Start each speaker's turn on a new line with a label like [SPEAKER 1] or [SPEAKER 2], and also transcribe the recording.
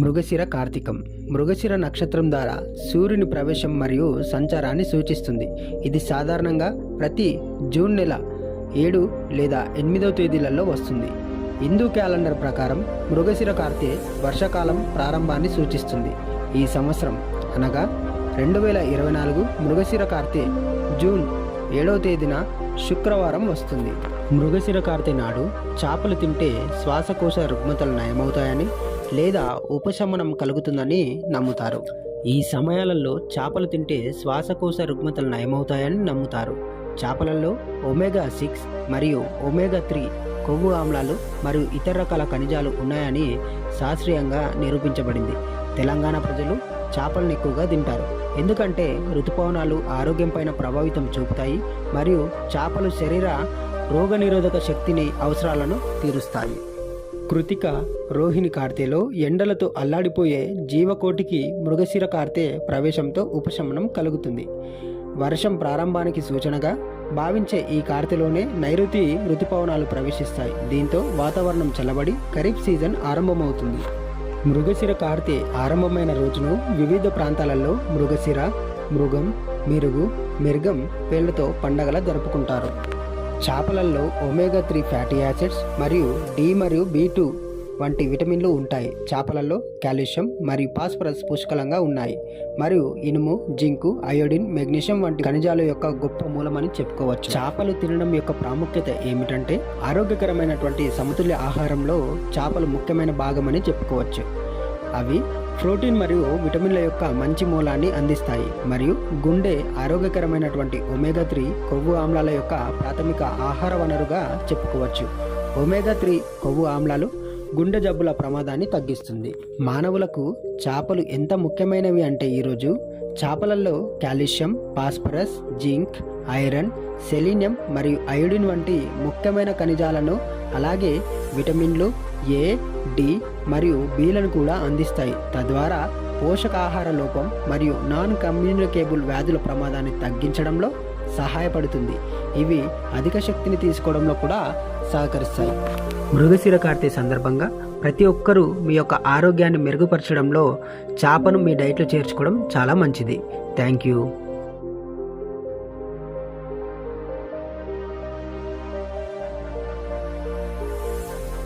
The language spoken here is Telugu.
[SPEAKER 1] మృగశిర కార్తీకం. మృగశిర నక్షత్రం ద్వారా సూర్యుని ప్రవేశం మరియు సంచారాన్ని సూచిస్తుంది. ఇది సాధారణంగా ప్రతి జూన్ నెల 7 లేదా 8వ తేదీలలో వస్తుంది. హిందూ క్యాలెండర్ ప్రకారం మృగశిర కార్తె వర్షాకాలం ప్రారంభాన్ని సూచిస్తుంది. ఈ సంవత్సరం అనగా 2024 మృగశిర కార్తె జూన్ 7వ తేదీన శుక్రవారం వస్తుంది. మృగశిర కార్తె నాడు చేపలు తింటే శ్వాసకోశ రుగ్మతలు నయమవుతాయని లేదా ఉపశమనం కలుగుతుందని నమ్ముతారు. ఈ సమయాలలో చేపలు తింటే శ్వాసకోశ రుగ్మతలు నయమవుతాయని నమ్ముతారు. చేపలలో ఒమేగా 6 మరియు ఒమేగా 3 కొవ్వు ఆమ్లాలు మరియు ఇతర రకాల ఖనిజాలు ఉన్నాయని శాస్త్రీయంగా నిరూపించబడింది. తెలంగాణ ప్రజలు చేపలను ఎక్కువగా తింటారు, ఎందుకంటే ఋతుపవనాలు ఆరోగ్యంపైన ప్రభావితం చూపుతాయి మరియు చేపలు శరీర రోగనిరోధక శక్తిని అవసరాలను తీరుస్తాయి. కృతిక రోహిణి కార్తెలో ఎండలతో అల్లాడిపోయే జీవకోటికి మృగశిర కార్తె ప్రవేశంతో ఉపశమనం కలుగుతుంది. వర్షం ప్రారంభానికి సూచనగా భావించే ఈ కార్తెలోనే నైరుతి ఋతుపవనాలు ప్రవేశిస్తాయి. దీంతో వాతావరణం చల్లబడి ఖరీఫ్ సీజన్ ఆరంభమవుతుంది. మృగశిర కార్తె ఆరంభమైన రోజును వివిధ ప్రాంతాలలో మృగశిర, మృగం, మిరుగు, మిర్గం పేర్లతో పండగల జరుపుకుంటారు. చేపలలో ఒమేగా 3 ఫ్యాటీ యాసిడ్స్ మరియు డి మరియు B2 వంటి విటమిన్లు ఉంటాయి. చేపలలో కాల్షియం మరియు ఫాస్ఫరస్ పుష్కలంగా ఉన్నాయి మరియు ఇనుము, జింకు, అయోడిన్, మెగ్నీషియం వంటి ఖనిజాల యొక్క గొప్ప మూలమని చెప్పుకోవచ్చు. చేపలు తినడం యొక్క ప్రాముఖ్యత ఏమిటంటే ఆరోగ్యకరమైనటువంటి సమతుల్య ఆహారంలో చేపలు ముఖ్యమైన భాగమని చెప్పుకోవచ్చు. అవి ప్రోటీన్ మరియు విటమిన్ల యొక్క మంచి మూలాన్ని అందిస్తాయి మరియు గుండె ఆరోగ్యకరమైనటువంటి ఒమేగా 3 కొవ్వు ఆమ్లాల యొక్క ప్రాథమిక ఆహార వనరుగా చెప్పుకోవచ్చు. ఒమేగా 3 కొవ్వు ఆమ్లాలు గుండె జబ్బుల ప్రమాదాన్ని తగ్గిస్తుంది. మానవులకు చేపలు ఎంత ముఖ్యమైనవి అంటే ఈరోజు చేపలలో calcium, phosphorus, zinc, iron, selenium మరియు అయోడిన్ వంటి ముఖ్యమైన ఖనిజాలను అలాగే విటమిన్లు A, D మరియు Bలను కూడా అందిస్తాయి. తద్వారా పోషకాహార లోపం మరియు నాన్ కమ్యూనికేబుల్ వ్యాధుల ప్రమాదాన్ని తగ్గించడంలో సహాయపడుతుంది. ఇవి అధిక శక్తిని తీసుకోవడంలో కూడా సహకరిస్తాయి. మృగశిర కార్తె సందర్భంగా ప్రతి ఒక్కరూ మీ యొక్క ఆరోగ్యాన్ని మెరుగుపరచడంలో చేపను మీ డైట్లో చేర్చుకోవడం చాలా మంచిది. Thank you.